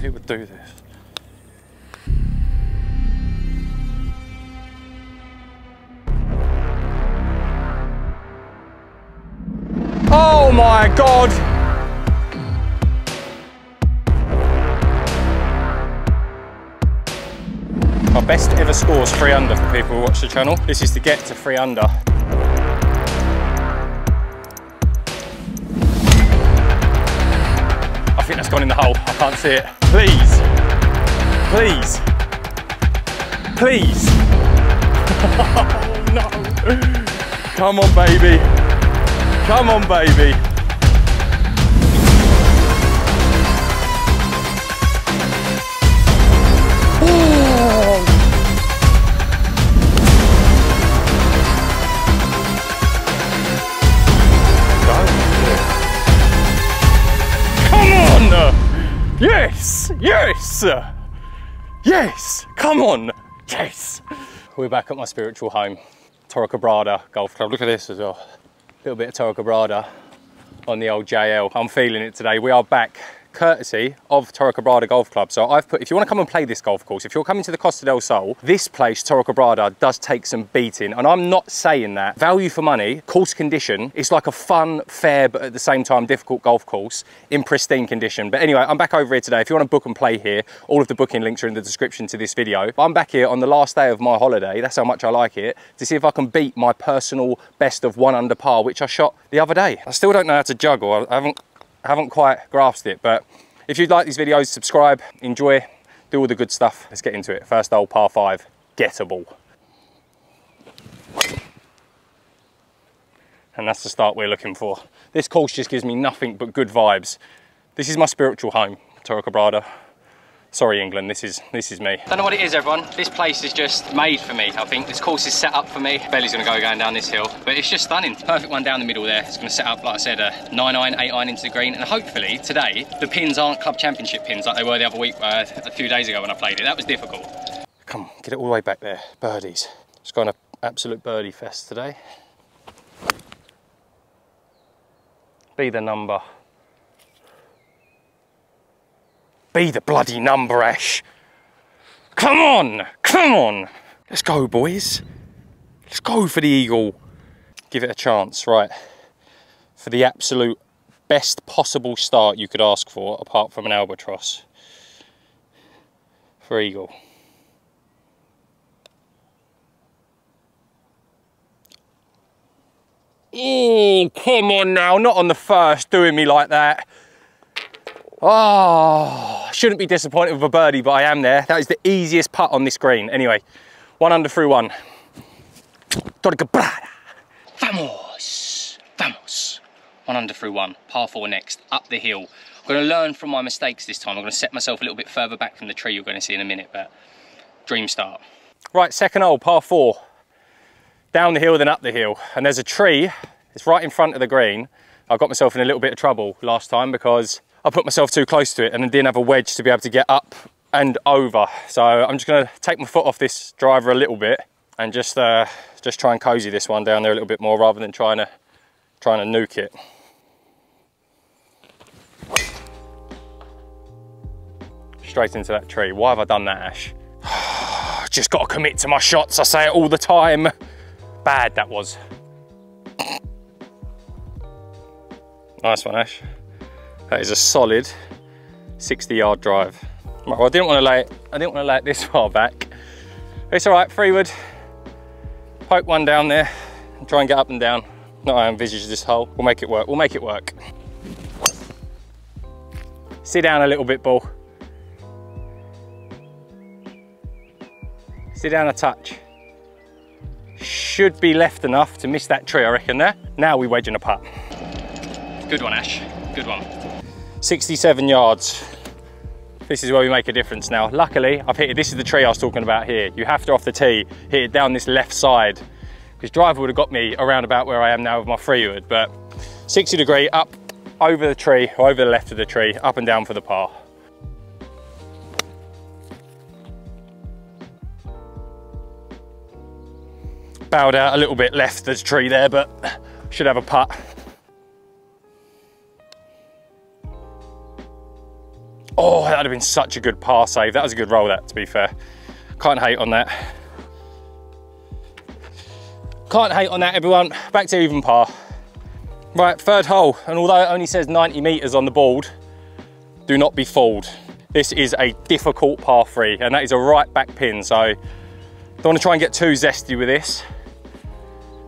people do this. Oh my God! My best ever score is 3 under for people who watch the channel. This is to get to 3 under. I think that's gone in the hole. I can't see it. Please. Please. Please. Oh no. Come on, baby. Come on, baby. Oh. Come on! Yes! Yes! Yes! Come on! Yes! We're back at my spiritual home, Torrequebrada Golf Club. Look at this as well. A little bit of Torrequebrada on the old JL. I'm feeling it today. We are back courtesy of Torrequebrada Golf Club. So I've put, if you want to come and play this golf course, if you're coming to the Costa del Sol, this place, Torrequebrada, does take some beating. And I'm not saying that. Value for money, course condition, it's like a fun, fair, but at the same time difficult golf course in pristine condition. But anyway, I'm back over here today. If you want to book and play here, all of the booking links are in the description to this video. I'm back here on the last day of my holiday, that's how much I like it, to see if I can beat my personal best of 1 under par, which I shot the other day. I still don't know how to juggle. I haven't quite grasped it, but if you'd like these videos, subscribe, enjoy, do all the good stuff. Let's get into it. First hole, par 5, gettable. And that's the start we're looking for. This course just gives me nothing but good vibes. This is my spiritual home, Torrequebrada. Sorry, England, this is me. Don't know what it is, everyone. This place is just made for me, I think. This course is set up for me. Belly's gonna go going down this hill, but it's just stunning. Perfect one down the middle there. It's gonna set up, like I said, a 9-iron, 8-iron into the green. And hopefully today, the pins aren't club championship pins like they were the other week, a few days ago when I played it. That was difficult. Come on, get it all the way back there. Birdies. It's going to absolute birdie fest today. Be the number. Be the bloody number, Ash. Come on, come on. Let's go, boys. Let's go for the eagle. Give it a chance, right. For the absolute best possible start you could ask for, apart from an albatross. For eagle. Oh, come on now, not on the first, doing me like that. Oh, shouldn't be disappointed with a birdie, but I am there. That is the easiest putt on this green. Anyway, 1 under through 1. Torrequebrada. Vamos, vamos. 1 under through 1, par 4 next, up the hill. I'm gonna learn from my mistakes this time. I'm gonna set myself a little bit further back from the tree you're gonna see in a minute, but dream start. Right, second hole, par 4. Down the hill, then up the hill. And there's a tree, it's right in front of the green. I got myself in a little bit of trouble last time because I put myself too close to it and I didn't have a wedge to be able to get up and over. So I'm just gonna take my foot off this driver a little bit and just try and cozy this one down there a little bit more rather than trying to nuke it. Straight into that tree. Why have I done that, Ash? Just gotta commit to my shots, I say it all the time. Bad that was. Nice one, Ash. That is a solid 60-yard drive. Right, well, I didn't want to lay it this far back. It's all right, freeward. Poke one down there and try and get up and down. Not how I envisage this hole. We'll make it work. We'll make it work. Sit down a little bit, ball. Sit down a touch. Should be left enough to miss that tree, I reckon there. Now we wedge in a putt. Good one, Ash. Good one. 67 yards. This is where we make a difference now. Luckily, I've hit it. This is the tree I was talking about here. You have to, off the tee, hit it down this left side, because driver would have got me around about where I am now with my freewood, but 60 degree up over the tree, or over the left of the tree, up and down for the par. Bowed out a little bit left the tree there, but should have a putt. Oh, that'd have been such a good par save. That was a good roll, that, to be fair. Can't hate on that. Can't hate on that, everyone. Back to even par. Right, third hole, and although it only says 90 meters on the board, do not be fooled. This is a difficult par 3, and that is a right back pin, so don't want to try and get too zesty with this.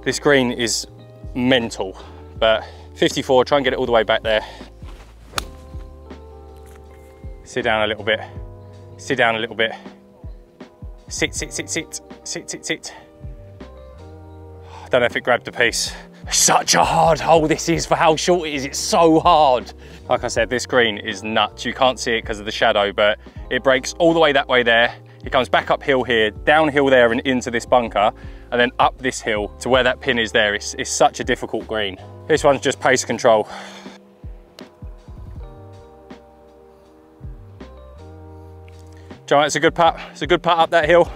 This green is mental, but 54, try and get it all the way back there. Sit down a little bit. Sit down a little bit. Sit, sit, sit, sit, sit, sit, sit. I don't know if it grabbed the piece. Such a hard hole this is for how short it is. It's so hard. Like I said, this green is nuts. You can't see it because of the shadow, but it breaks all the way that way there. It comes back uphill here, downhill there and into this bunker, and then up this hill to where that pin is there. It's such a difficult green. This one's just pace control. Giant, it's a good putt. It's a good putt up that hill.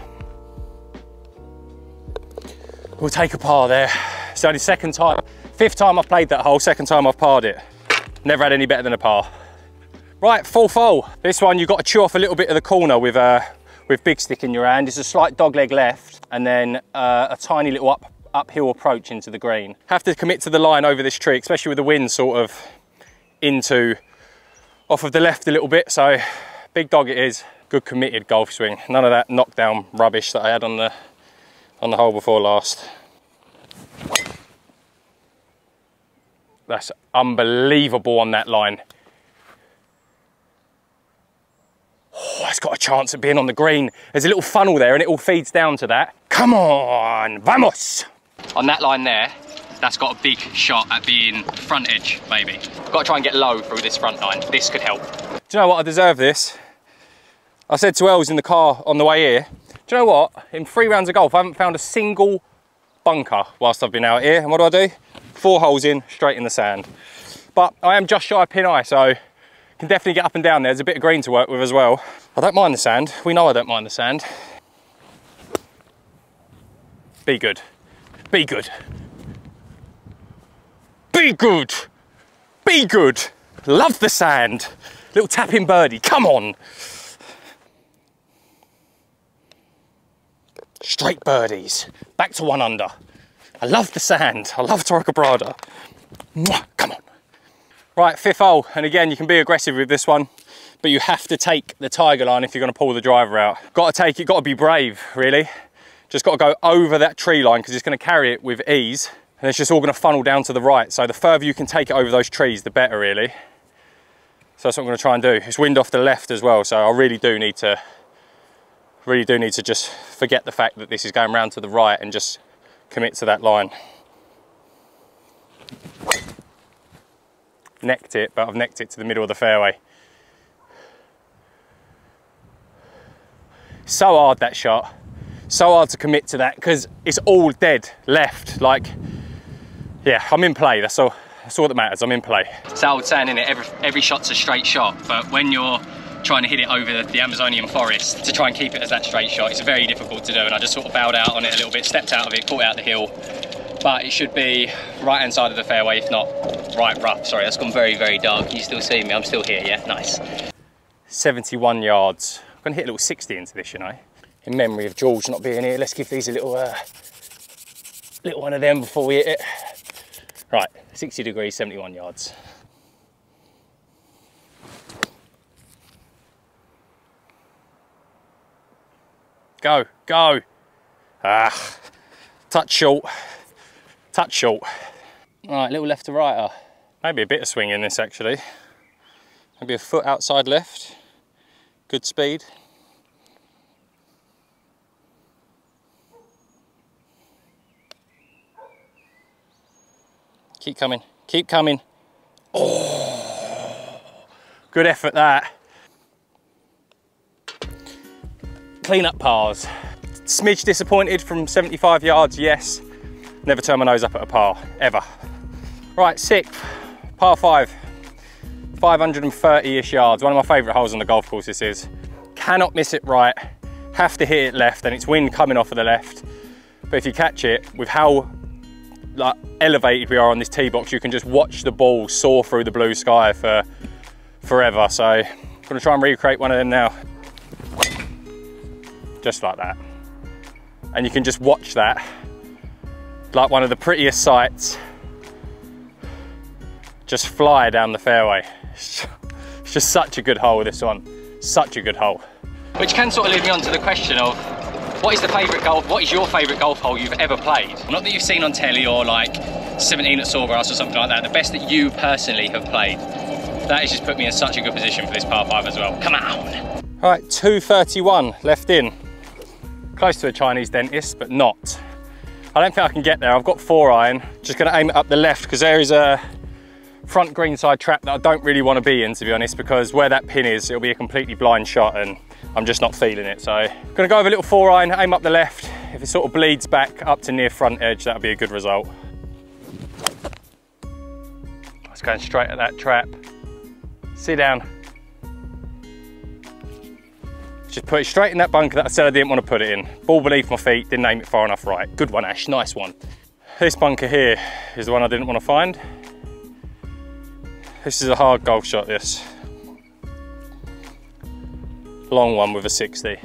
We'll take a par there. It's only fifth time I've played that hole, second time I've parred it. Never had any better than a par. Right, fourth hole. This one you've got to chew off a little bit of the corner with big stick in your hand. It's a slight dogleg left and then a tiny little uphill approach into the green. Have to commit to the line over this tree, especially with the wind sort of off of the left a little bit. So big dog it is. Good committed golf swing. None of that knockdown rubbish that I had on the hole before last. That's unbelievable on that line. Oh, it's got a chance of being on the green. There's a little funnel there and it all feeds down to that. Come on, vamos! On that line there, that's got a big shot at being front edge, maybe. Got to try and get low through this front line. This could help. Do you know what? I deserve this. I said to Els in the car on the way here, do you know what? In 3 rounds of golf, I haven't found a single bunker whilst I've been out here. And what do? 4 holes in, straight in the sand. But I am just shy of pin eye, so can definitely get up and down there. There's a bit of green to work with as well. I don't mind the sand. We know I don't mind the sand. Be good. Be good. Be good. Be good. Love the sand. Little tapping birdie, come on. Straight birdies, back to 1 under. I love the sand, I love torrequebrada. Come on. Right, 5th hole, and again, you can be aggressive with this one, but you have to take the tiger line if you're gonna pull the driver out. Got to take it, got to be brave, really. Just got to go over that tree line because it's gonna carry it with ease, and it's just all gonna funnel down to the right. So the further you can take it over those trees, the better, really. So that's what I'm gonna try and do. It's wind off the left as well, so I really do need to just forget the fact that this is going round to the right and just commit to that line. Necked it, but I've necked it to the middle of the fairway. So hard, that shot. So hard to commit to that because it's all dead left. Like, yeah, I'm in play. That's all that matters. I'm in play. It's the old saying, isn't it? Every shot's a straight shot, but when you're trying to hit it over the Amazonian forest, to try and keep it as that straight shot, it's very difficult to do, and I just sort of bowed out on it a little bit, stepped out of it, caught out the hill, but it should be right hand side of the fairway, if not right rough. Sorry, that's gone very, very dark. Can you still see me? I'm still here, yeah? Nice. 71 yards. I'm gonna hit a little 60 into this, you know. In memory of George not being here, let's give these a little one of them before we hit it. Right, 60 degrees, 71 yards. Go, go. Ah, touch short, touch short. Right, little left to righter. Maybe a bit of swing in this actually. Maybe a foot outside left. Good speed. Keep coming, keep coming. Oh, good effort that. Clean up pars. Smidge disappointed from 75 yards, yes. Never turn my nose up at a par, ever. Right, 6th, par 5. 530-ish yards, one of my favourite holes on the golf course this is. Cannot miss it right, have to hit it left, and it's wind coming off of the left. But if you catch it, with how elevated we are on this tee box, you can just watch the ball soar through the blue sky for forever. So Gonna try and recreate one of them now. Just like that. And you can just watch that like one of the prettiest sights just fly down the fairway. It's just such a good hole, this one. Such a good hole. Which can sort of lead me on to the question of what is your favourite golf hole you've ever played? Not that you've seen on telly or like 17 at Sawgrass or something like that, the best that you personally have played. That has just put me in such a good position for this par 5 as well. Come on. All right, 231 left in. Close to a Chinese dentist, but not. I don't think I can get there. I've got 4-iron. Just gonna aim it up the left because there is a front greenside trap that I don't really want to be in, to be honest, because where that pin is, it'll be a completely blind shot and I'm just not feeling it. So I'm gonna go with a little 4-iron, aim up the left. If it sort of bleeds back up to near front edge, that'll be a good result. It's going straight at that trap. Sit down. Just put it straight in that bunker that I said I didn't want to put it in. Ball beneath my feet, didn't aim it far enough right. Good one, Ash, nice one. This bunker here is the one I didn't want to find. This is a hard golf shot, this. Long one with a 60.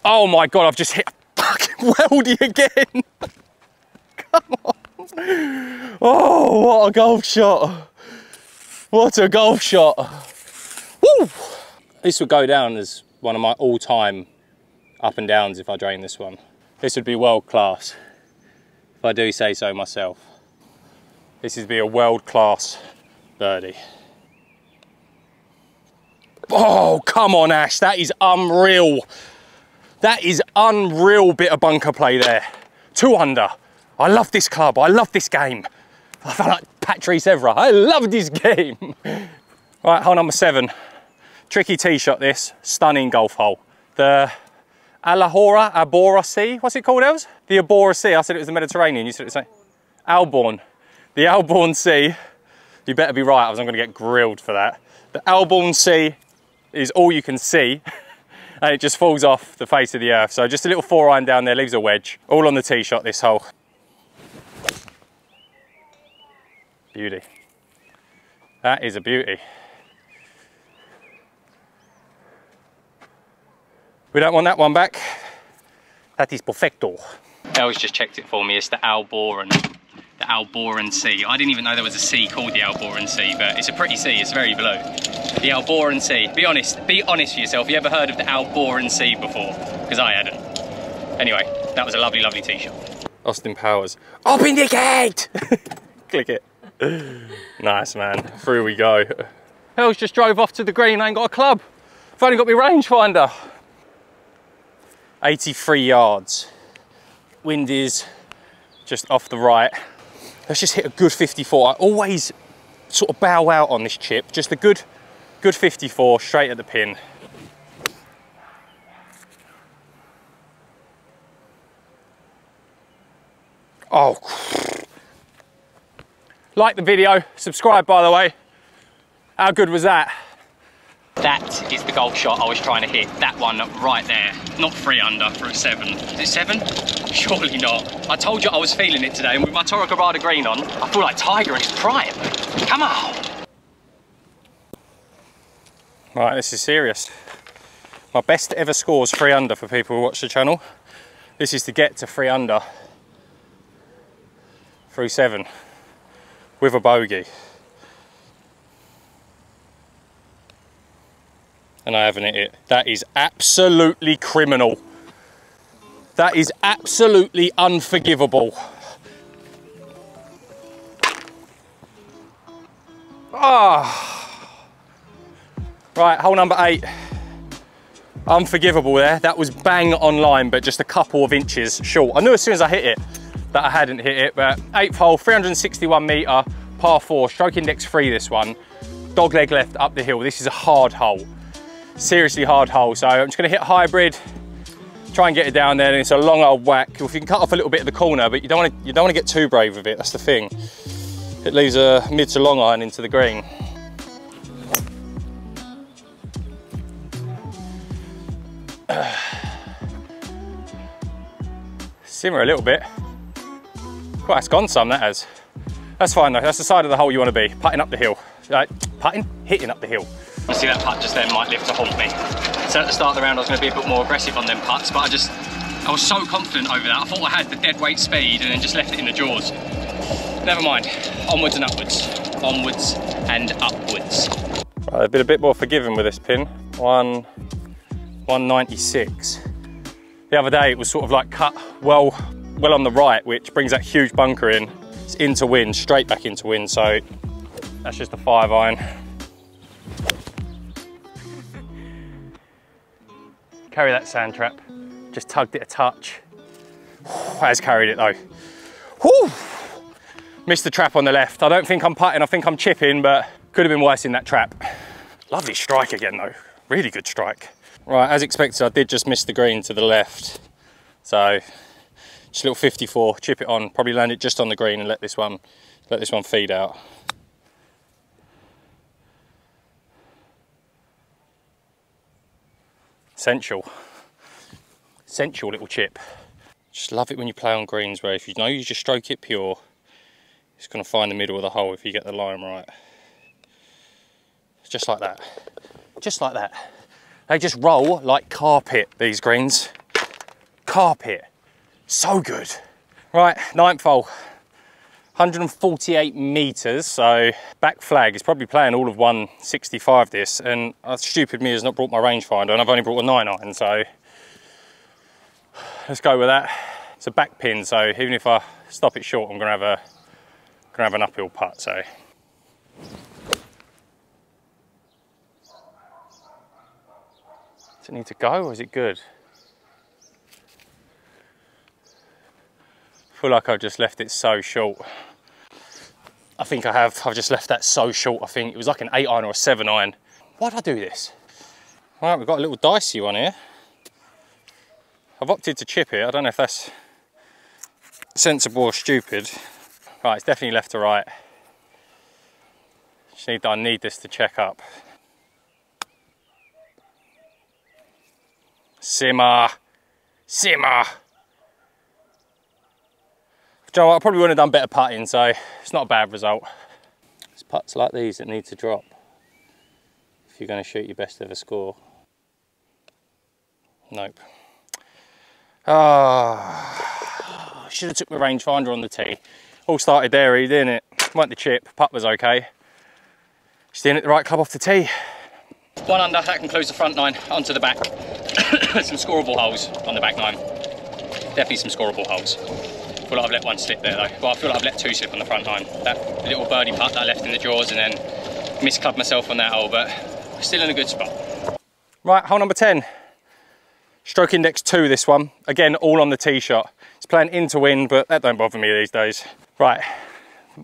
Oh my God, I've just hit a fucking weldy again. Come on. Oh, what a golf shot. What a golf shot. Woo! This would go down as one of my all-time up and downs if I drain this one. This would be world class, if I do say so myself. This would be a world class birdie. Oh, come on, Ash, that is unreal. That is unreal bit of bunker play there. 2 under. I love this club, I love this game. I feel like Patrice Evra, I love this game. Right, hole number 7. Tricky tee shot this, stunning golf hole. The Abora Sea, what's it called, Els? The Abora Sea, I said it was the Mediterranean, you said it was the same. Albourne. The Albourne Sea, you better be right, I'm gonna get grilled for that. The Albourne Sea is all you can see, and it just falls off the face of the earth. So just a little 4-iron down there, leaves a wedge, all on the tee shot this hole. Beauty. That is a beauty. We don't want that one back. That is perfecto. Els just checked it for me. It's the Alboran Sea. I didn't even know there was a sea called the Alboran Sea, but it's a pretty sea. It's very blue. The Alboran Sea. Be honest for yourself. You ever heard of the Alboran Sea before? Because I hadn't. Anyway, that was a lovely, lovely tee shot. Austin Powers. Open the gate! Click it. Nice, man. Through we go. Els just drove off to the green. I ain't got a club. I've only got my rangefinder. 83 yards. Wind is just off the right. Let's just hit a good 54. I always sort of bow out on this chip. Just a good 54 straight at the pin. Oh. Like the video, subscribe by the way. How good was that? That is the golf shot I was trying to hit. That one right there. Not 3 under for a 7. Is it 7? Surely not. I told you I was feeling it today, and with my torrequebrada green on, I feel like Tiger in his prime. Come on. Right, this is serious. My best ever score is 3 under for people who watch the channel. This is to get to 3 under through 7 with a bogey. And I haven't hit it. That is absolutely criminal. That is absolutely unforgivable. Ah. Right, hole number 8. Unforgivable there. That was bang on line, but just a couple of inches short. I knew as soon as I hit it that I hadn't hit it, but 8th hole, 361 metre, par 4, stroke index 3 this one. Dog leg left up the hill. This is a hard hole. Seriously hard hole, so I'm just going to hit hybrid, try and get it down there, and it's a long old whack. If you can cut off a little bit of the corner, but you don't want to get too brave with it. That's the thing. It leaves a mid to long iron into the green. Simmer a little bit. Well, that's gone some, that has. That's fine though, that's the side of the hole you want to be, putting up the hill. Putting? Hitting up the hill. You see that putt just then might live to haunt me. So at the start of the round I was going to be a bit more aggressive on them putts, but I was so confident over that. I thought I had the dead weight speed and then just left it in the jaws. Never mind, onwards and upwards. Onwards and upwards. Right, I've been a bit more forgiving with this pin. 196. The other day it was sort of like cut well on the right, which brings that huge bunker in. It's into wind, straight back into wind, so that's just a 5-iron. Carry that sand trap. Just tugged it a touch. Has carried it though. Whew. Missed the trap on the left. I don't think I'm putting, I think I'm chipping, but could have been worse in that trap. Lovely strike again though. Really good strike. Right, as expected, I did just miss the green to the left. So, just a little 54, chip it on, probably land it just on the green and let this one feed out. Essential little chip. Just love it when you play on greens where if you know you just stroke it pure, it's going to find the middle of the hole if you get the line right. Just like that. Just like that. They just roll like carpet, these greens. Carpet. So good. Right, 9th hole. 148 metres, so back flag is probably playing all of 165 this, and stupid me has not brought my rangefinder, and I've only brought a 9-iron, so let's go with that. It's a back pin, so even if I stop it short, I'm gonna have an uphill putt. So does it need to go, or is it good? I feel like I've just left it so short. I think I have. I've just left that so short. I think it was like an 8-iron or a 7-iron. Why did I do this? Right, we've got a little dicey one here. I've opted to chip it. I don't know if that's sensible or stupid. Right, it's definitely left to right. I need this to check up. Simmer. Simmer. Do you know what? I probably wouldn't have done better putting, so it's not a bad result. It's putts like these that need to drop if you're going to shoot your best ever score. Nope. I should have took my rangefinder on the tee. All started there, didn't it? Went the chip, putt was okay. Just in at the right club off the tee. 1 under, that concludes the front 9, onto the back. Some scoreable holes on the back 9. Definitely some scoreable holes. I feel like I've let one slip there though. Well, I feel like I've let 2 slip on the front 9. That little birdie putt that I left in the jaws and then misclubbed myself on that hole, but still in a good spot. Right, hole number 10. Stroke index 2 this one. Again, all on the tee shot. It's playing into wind, but that don't bother me these days. Right,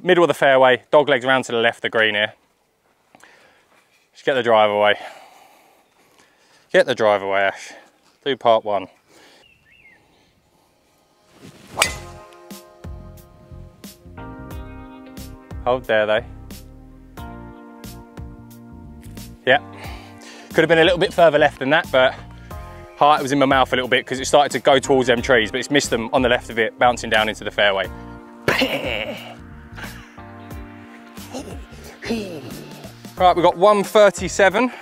middle of the fairway, dog legs around to the left of the green here. Just get the drive away. Get the drive away, Ash. Do part 1. Hold there though. Yeah. Could have been a little bit further left than that, but heart was in my mouth a little bit because it started to go towards them trees, but it's missed them on the left of it, bouncing down into the fairway. Right, we've got 137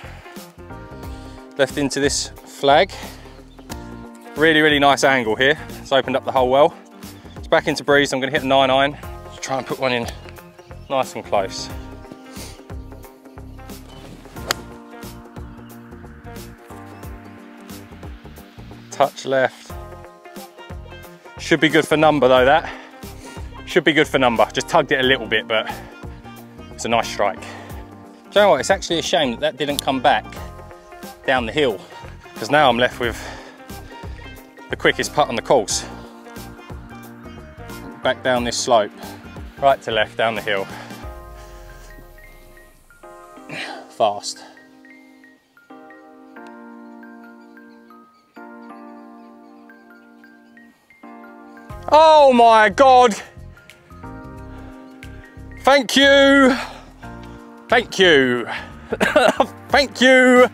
left into this flag. Really, really nice angle here. It's opened up the hole well. It's back into breeze. I'm going to hit a 9-iron. Try and put one in nice and close. Touch left. Should be good for number though, that. Should be good for number. Just tugged it a little bit, but it's a nice strike. Do you know what? It's actually a shame that that didn't come back down the hill, because now I'm left with the quickest putt on the course. Back down this slope, right to left down the hill. Fast. Oh my God! Thank you! Thank you! Thank you!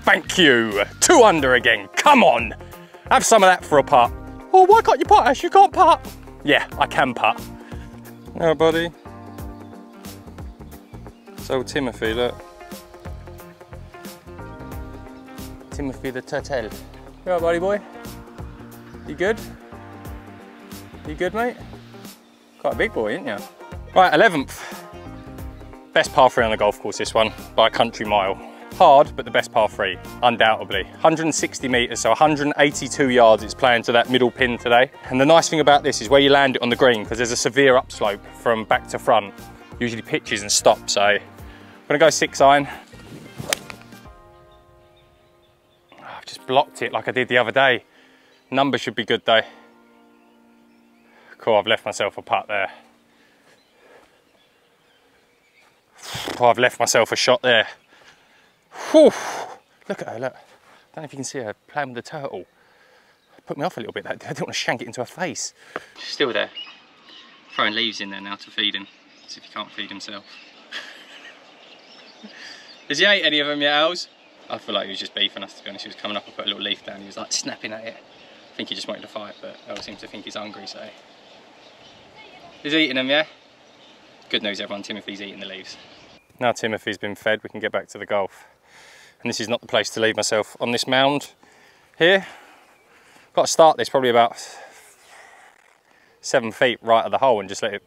Thank you! 2 under again, come on! Have some of that for a putt. Oh, why can't you putt, Ash? You can't putt. Yeah, I can putt. No, buddy. So Timothy, look. Timothy the turtle. You alright, buddy boy? You good? You good, mate? Quite a big boy, ain't you? Right, 11th. Best par 3 on the golf course, this one, by a country mile. Hard, but the best par 3, undoubtedly. 160 metres, so 182 yards it's playing to that middle pin today. And the nice thing about this is where you land it on the green, because there's a severe upslope from back to front. Usually pitches and stops, so I'm gonna go 6-iron. I've just blocked it like I did the other day. Number should be good though. Cool, I've left myself a putt there. Oh, I've left myself a shot there. Whew. Look at her, look. I don't know if you can see her playing with the turtle. Put me off a little bit, that. I didn't want to shank it into her face. Still there. Throwing leaves in there now to feed him. See if he can't feed himself. Has he ate any of them yet, Owls? I feel like he was just beefing us, to be honest. He was coming up and put a little leaf down. He was like snapping at it. I think he just wanted to fight, but Owls seems to think he's hungry, so. He's eating them, yeah? Good news, everyone. Timothy's eating the leaves. Now Timothy's been fed, we can get back to the golf. And this is not the place to leave myself on this mound here. Got to start this probably about 7 feet right of the hole and just let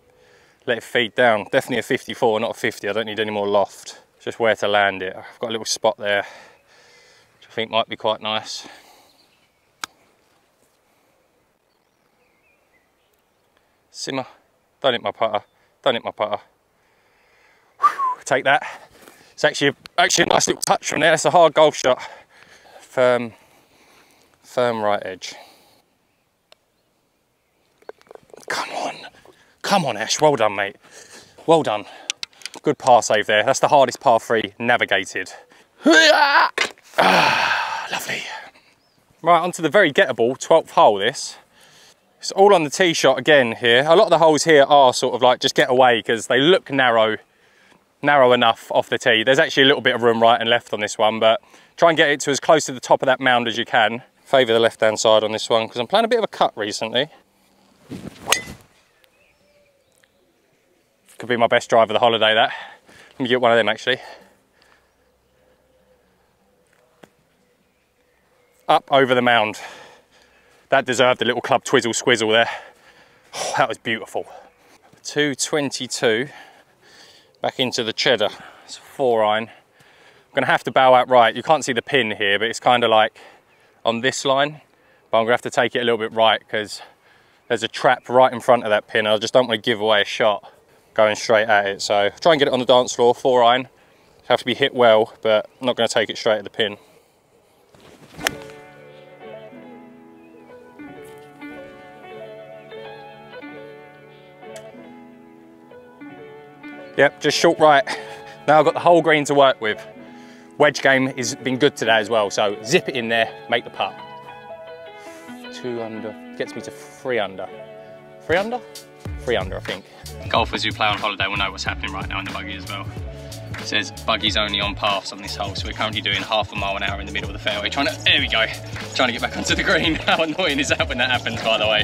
it feed down. Definitely a 54, not a 50. I don't need any more loft. Just where to land it. I've got a little spot there, which I think might be quite nice. Simmer. Don't hit my putter. Don't hit my putter. Take that. It's actually a nice little touch from there. It's a hard golf shot. Firm right edge. Come on, Ash. Well done, mate. Well done. Good par save there. That's the hardest par 3 navigated. Ah, lovely. Right, onto the very gettable 12th hole. This. It's all on the tee shot again here. A lot of the holes here are sort of like just get away because they look narrow enough off the tee. There's actually a little bit of room right and left on this one, but try and get it to as close to the top of that mound as you can. Favour the left-hand side on this one because I'm playing a bit of a cut recently. Could be my best drive of the holiday, that. Let me get one of them actually. Up over the mound. That deserved a little club twizzle squizzle there. Oh, that was beautiful. 222. Back into the cheddar. It's a 4-iron. I'm gonna have to bow out right. You can't see the pin here, but it's kind of like on this line. But I'm gonna have to take it a little bit right because there's a trap right in front of that pin. I just don't want to give away a shot going straight at it. So try and get it on the dance floor, 4-iron. Have to be hit well, but I'm not gonna take it straight at the pin. Yep, just short right. Now I've got the whole green to work with. Wedge game has been good today as well, so zip it in there, make the putt. 2 under, gets me to 3 under. 3 under? 3 under, I think. Golfers who play on holiday will know what's happening right now in the buggy as well. It says buggy's only on paths on this hole, so we're currently doing half a mile an hour in the middle of the fairway. There we go. Trying to get back onto the green. How annoying is that when that happens, by the way?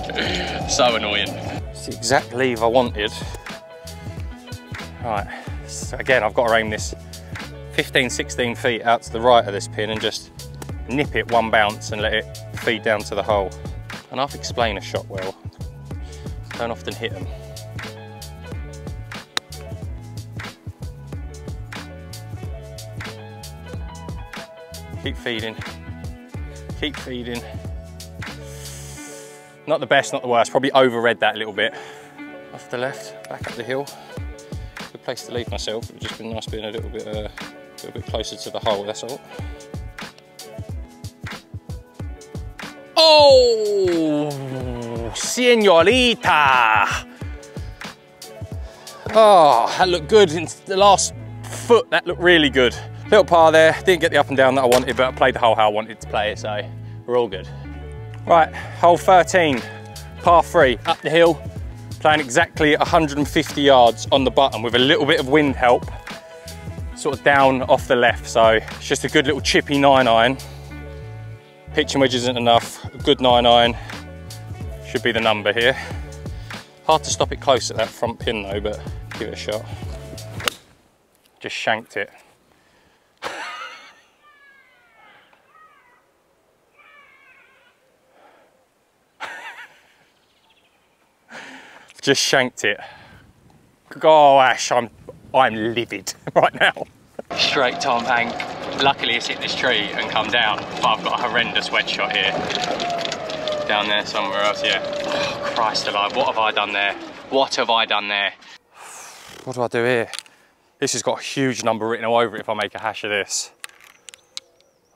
So annoying. It's the exact leave I wanted. Right, so again, I've got to aim this 15, 16 feet out to the right of this pin and just nip it one bounce and let it feed down to the hole. And I've explained a shot well. Don't often hit them. Keep feeding. Keep feeding. Not the best, not the worst. Probably overread that a little bit. Off the left, back up the hill. Good place to leave myself. It would just been nice being a little bit closer to the hole, that's all. Oh, señorita! Oh, that looked good. In the last foot, that looked really good. Little par there. Didn't get the up and down that I wanted, but I played the hole how I wanted to play it, so we're all good. Right, hole 13, par 3, up the hill. Playing exactly 150 yards on the button with a little bit of wind help, sort of down off the left. So it's just a good little chippy 9-iron. Pitching wedge isn't enough, a good 9-iron. should be the number here. Hard to stop it close at that front pin though, but give it a shot. Just shanked it. Just shanked it. Oh Ash, I'm livid right now. Straight Tom Hank. Luckily it's hit this tree and come down, but I've got a horrendous wedge shot here. Down there somewhere else, yeah. Oh, Christ alive, what have I done there? What have I done there? What do I do here? This has got a huge number written all over it if I make a hash of this.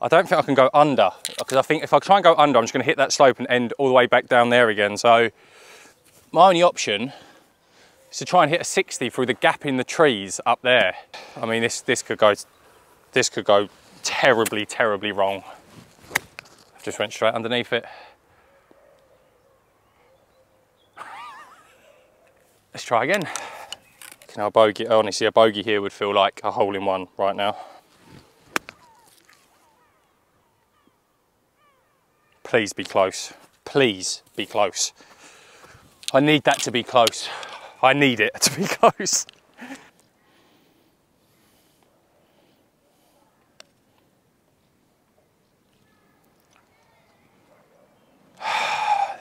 I don't think I can go under, because I think if I try and go under, I'm just gonna hit that slope and end all the way back down there again. So my only option is to try and hit a 60 through the gap in the trees up there. I mean, this could go terribly, terribly wrong. Just went straight underneath it. Let's try again. You know, a bogey, honestly, a bogey here would feel like a hole in one right now. Please be close. Please be close. I need that to be close. I need it to be close.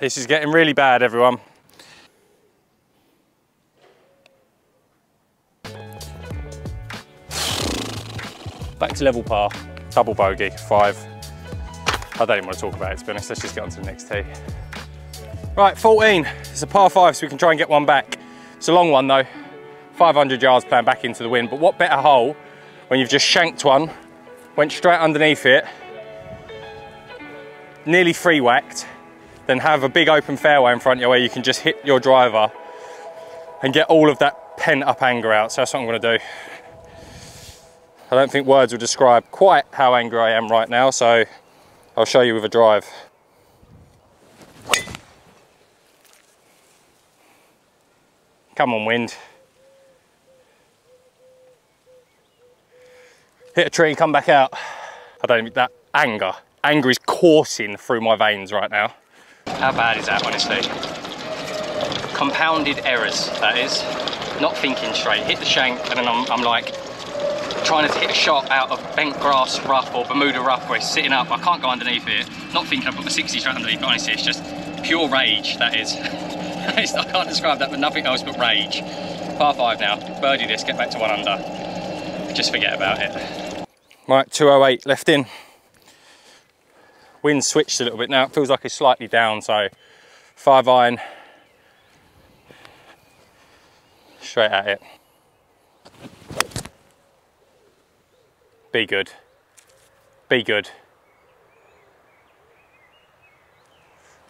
This is getting really bad, everyone. Back to level par, double bogey, 5. I don't even want to talk about it, to be honest. Let's just get on to the next tee. Right, 14. It's a par 5, so we can try and get one back. It's a long one though, 500 yards playing back into the wind, but what better hole when you've just shanked one, went straight underneath it, nearly free whacked, then have a big open fairway in front of you where you can just hit your driver and get all of that pent up anger out. So that's what I'm going to do. I don't think words will describe quite how angry I am right now, so I'll show you with a drive. Come on, wind. Hit a tree, come back out. I don't think that anger is coursing through my veins right now. How bad is that, honestly? Compounded errors, that is. Not thinking straight. Hit the shank, and then I'm like trying to hit a shot out of bent grass rough or Bermuda rough where it's sitting up. I can't go underneath it. Not thinking I've got my 60 straight underneath, but honestly, it's just pure rage, that is. I can't describe that, but nothing else but rage. Par 5 now. Birdie this, get back to 1 under. Just forget about it. Right, 208 left in. Wind switched a little bit now. It feels like it's slightly down, so 5 iron. Straight at it. Be good. Be good.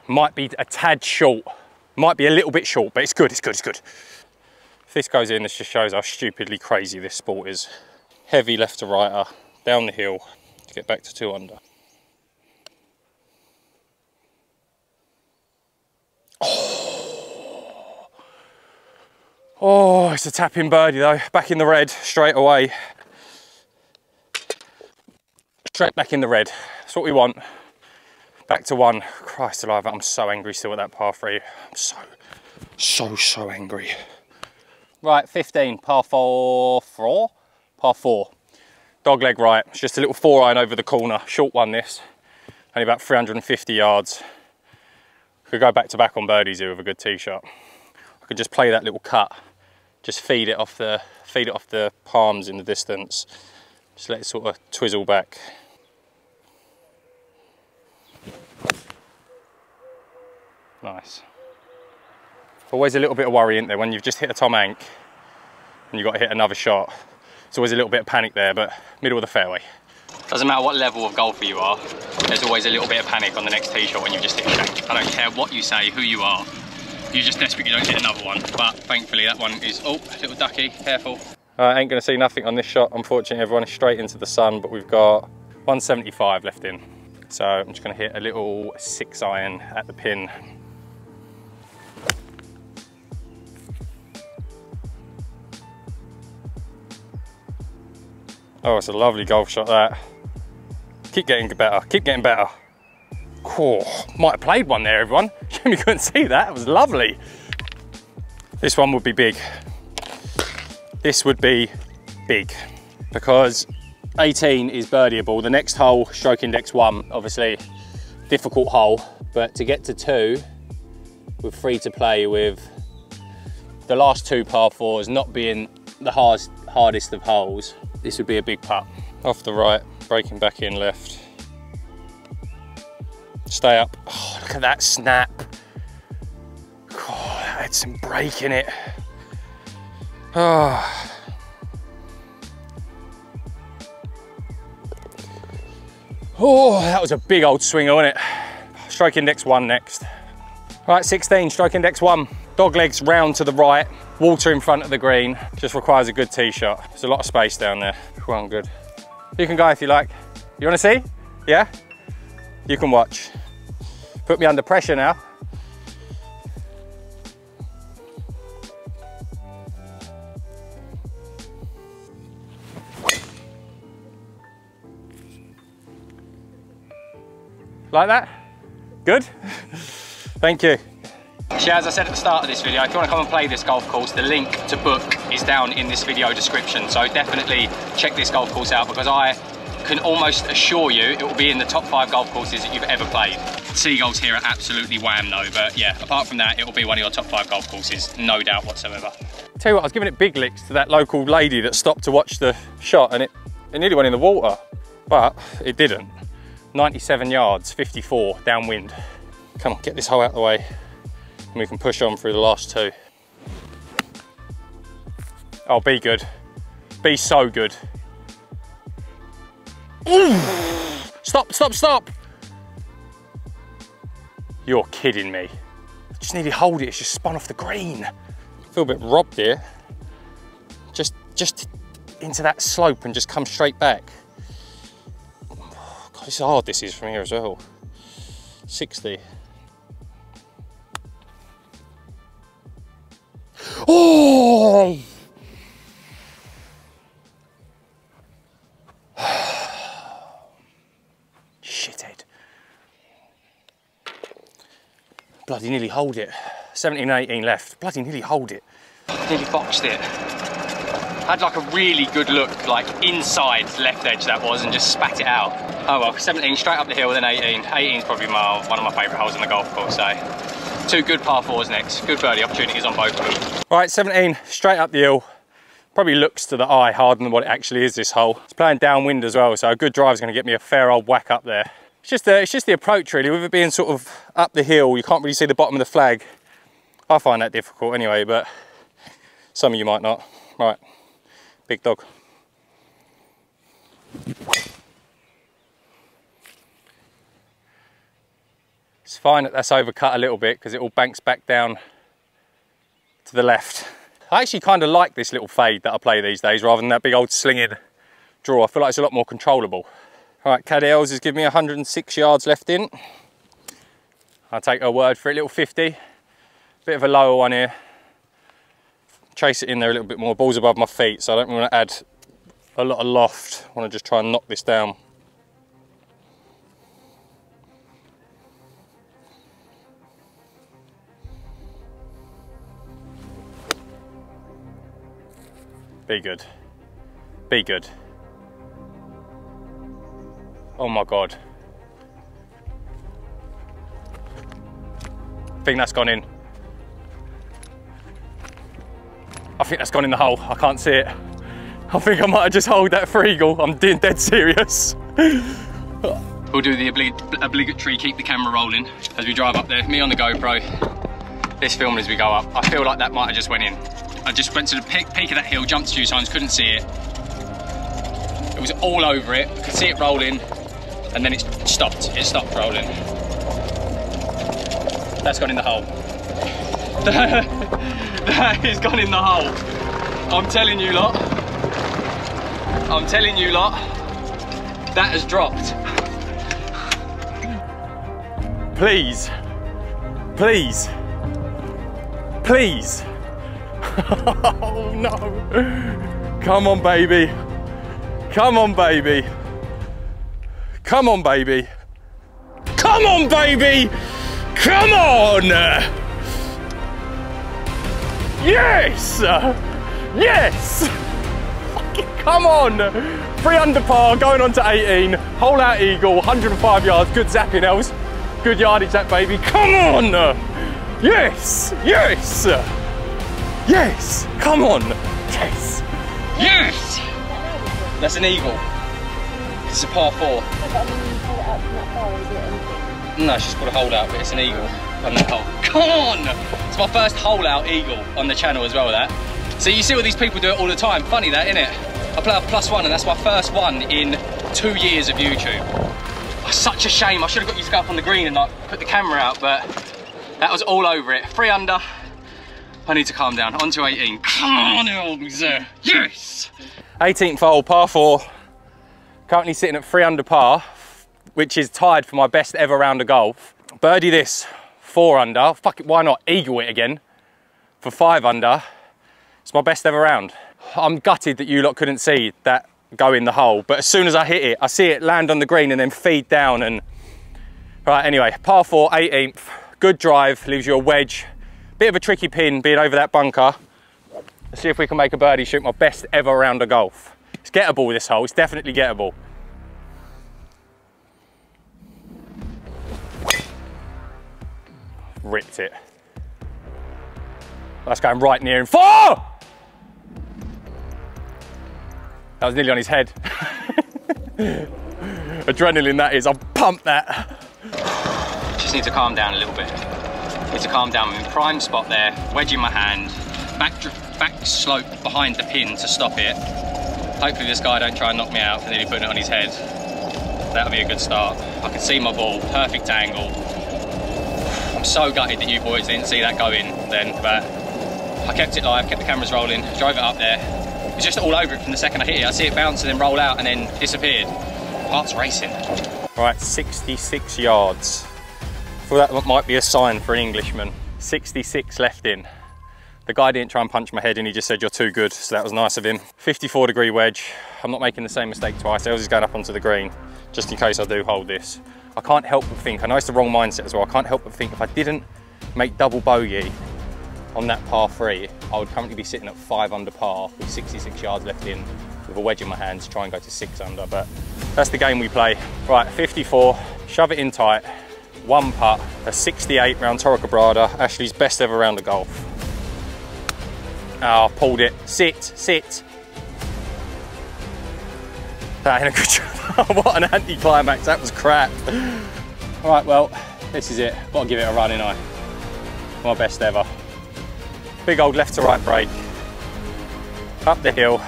Might be a tad short. Might be a little bit short, but it's good, it's good, it's good. If this goes in, this just shows how stupidly crazy this sport is. Heavy left to righter, down the hill to get back to 2 under. Oh, it's a tapping birdie though. Back in the red straight away. Straight back in the red. That's what we want. Back to 1. Christ alive, I'm so angry still at that par 3. I'm so angry. Right, 15, par 4. Par 4. Dog leg right. It's just a little 4 iron over the corner. Short one this. Only about 350 yards. Could go back to back on birdies here with a good tee shot. I could just play that little cut. Just feed it off the palms in the distance. Just let it sort of twizzle back. Nice. Always a little bit of worry, isn't there, when you've just hit a Tom Hank and you've got to hit another shot. It's always a little bit of panic there, but middle of the fairway. Doesn't matter what level of golfer you are, there's always a little bit of panic on the next tee shot when you've just hit a shank. I don't care what you say, who you are. You're just desperate you don't hit another one. But thankfully that one is, oh, little ducky, careful. I ain't gonna see nothing on this shot. Unfortunately, everyone is straight into the sun, but we've got 175 left in. So I'm just gonna hit a little 6 iron at the pin. Oh, it's a lovely golf shot that. Keep getting better, keep getting better. Oh, might have played one there, everyone. You couldn't see that, it was lovely. This one would be big. This would be big because 18 is birdieable. The next hole, stroke index 1, obviously difficult hole, but to get to 2 with 3 to play with, the last 2 par 4s not being the hardest of holes, this would be a big putt. Off the right, breaking back in left. Stay up. Oh, look at that snap. Oh, that had some break in it. Oh. Oh, that was a big old swinger, wasn't it? Stroke index 1 next. Right, 16, stroke index 1. Dog legs round to the right, water in front of the green. Just requires a good tee shot. There's a lot of space down there. Well, good. You can go if you like. You want to see? Yeah? You can watch. Put me under pressure now. Like that? Good? Thank you. So as I said at the start of this video, if you want to come and play this golf course, the link to book is down in this video description. So definitely check this golf course out because I can almost assure you it will be in the top 5 golf courses that you've ever played. Seagulls here are absolutely wham though, but yeah, apart from that, it will be one of your top 5 golf courses, no doubt whatsoever. Tell you what, I was giving it big licks to that local lady that stopped to watch the shot and it nearly went in the water, but it didn't. 97 yards, 54 downwind. Come on, get this hole out of the way and we can push on through the last 2. Oh, be good. Be so good. Ooh. Stop, stop, stop. You're kidding me. Just nearly hold it, it's just spun off the green. I feel a bit robbed here. Just into that slope and just come straight back. Oh, God, it's hard this is from here as well. 60. Oh! Shithead. Bloody nearly hold it. 17 and 18 left. Bloody nearly hold it. Nearly boxed it. Had like a really good look, like inside left edge that was, and just spat it out. Oh well, 17 straight up the hill, then 18. 18's probably one of my favourite holes in the golf course, so 2 good par 4s next. Good birdie opportunities on both of them. Right, 17, straight up the hill. Probably looks to the eye harder than what it actually is, this hole. It's playing downwind as well, so a good drive is going to get me a fair old whack up there. It's just the approach really, with it being sort of up the hill, you can't really see the bottom of the flag. I find that difficult anyway, but some of you might not. Right, big dog. It's fine that that's overcut a little bit because it all banks back down to the left. I actually kind of like this little fade that I play these days rather than that big old slinging draw. I feel like it's a lot more controllable. All right, Caddy Els has given me 106 yards left in. I'll take her word for it, little 50. Bit of a lower one here. Chase it in there a little bit more. Ball's above my feet, so I don't want to add a lot of loft. I want to just try and knock this down. Be good. Be good. Oh my God. I think that's gone in. I think that's gone in the hole. I can't see it. I think I might have just holed that for eagle. I'm being dead serious. We'll do the obligatory keep the camera rolling as we drive up there. Me on the GoPro. This filming as we go up. I feel like that might have just went in. I just went to the peak of that hill, jumped a few times, couldn't see it. It was all over it. I could see it rolling, and then it stopped. It stopped rolling. That's gone in the hole. That is gone in the hole. I'm telling you lot. I'm telling you lot. That has dropped. Please. Please. Please. Oh no. Come on, baby. Come on, baby. Come on, baby. Come Come on, baby! Come on! Yes! Yes! Fucking come on! 3 under par, going on to 18. Hole out eagle, 105 yards. Good zapping, Els. Good yardage, that baby. Come on! Yes! Yes! Yes! Come on! Yes! Yes! That's an eagle. It's a par 4. No, she's called a hole out, but it's an eagle on that hole. Come on! It's my first hole out eagle on the channel as well, that. So you see what these people do it all the time. Funny that, isn't it? I play a +1 and that's my first one in 2 years of YouTube. Oh, such a shame. I should have got you to go up on the green and like put the camera out, but that was all over it. 3 under. I need to calm down. On to 18. Come on, Els. Yes! 18th hole, par 4. Currently sitting at 3 under par, which is tied for my best ever round of golf. Birdie this, 4 under. Fuck it, why not eagle it again for 5 under. It's my best ever round. I'm gutted that you lot couldn't see that go in the hole, but as soon as I hit it, I see it land on the green and then feed down and... Right, anyway, par 4, 18th. Good drive, leaves you a wedge. Bit of a tricky pin being over that bunker. Let's see if we can make a birdie shoot my best ever round of golf. It's gettable, this hole, it's definitely gettable. Ripped it. That's going right near him. 4! That was nearly on his head. Adrenaline that is, I'll pump that. Just need to calm down a little bit. Need to calm down. I'm in prime spot there, wedge in my hand, back slope behind the pin to stop it. Hopefully this guy don't try and knock me out for nearly putting it on his head. That'll be a good start. I can see my ball, perfect angle. I'm so gutted that you boys didn't see that go in then, but I kept it live, kept the cameras rolling, drove it up there. It was just all over it from the second I hit it. I see it bounce and then roll out and then disappeared. Heart's racing. Right, 66 yards. I thought that might be a sign for an Englishman. 66 left in. The guy didn't try and punch my head and he just said, you're too good, so that was nice of him. 54-degree wedge. I'm not making the same mistake twice. Els is going up onto the green, just in case I do hold this. I can't help but think, I know it's the wrong mindset as well, I can't help but think if I didn't make double bogey on that par 3, I would currently be sitting at 5 under par with 66 yards left in with a wedge in my hand to try and go to 6 under, but that's the game we play. Right, 54, shove it in tight, 1 putt, a 68 round torrequebrada, Ashley's best ever round of golf. Oh, pulled it. Sit. That ain't a good job. What an anti-climax, that was crap. All right, well, this is it. Got to give it a run, ain't I? My best ever. Big old left to right break. Up the hill,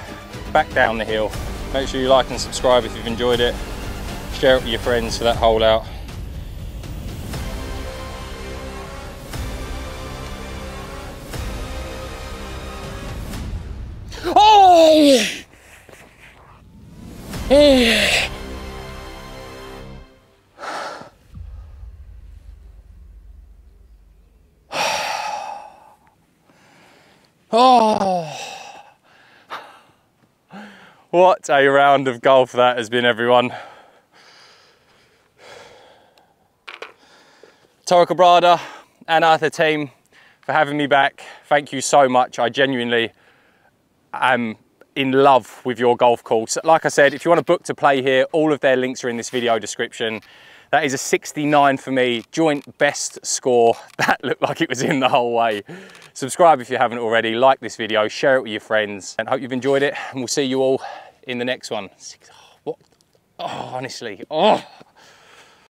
back down the hill. Make sure you like and subscribe if you've enjoyed it. Share it with your friends for that hole out. Oh! Oh! What a round of golf that has been, everyone. torrequebrada and Arthur team for having me back. Thank you so much. I genuinely am in love with your golf course. Like I said, if you want to book to play here, all of their links are in this video description. That is a 69 for me, joint best score. That looked like it was in the whole way. Subscribe if you haven't already, like this video, share it with your friends, and hope you've enjoyed it, and we'll see you all in the next one. What? Oh, honestly, oh.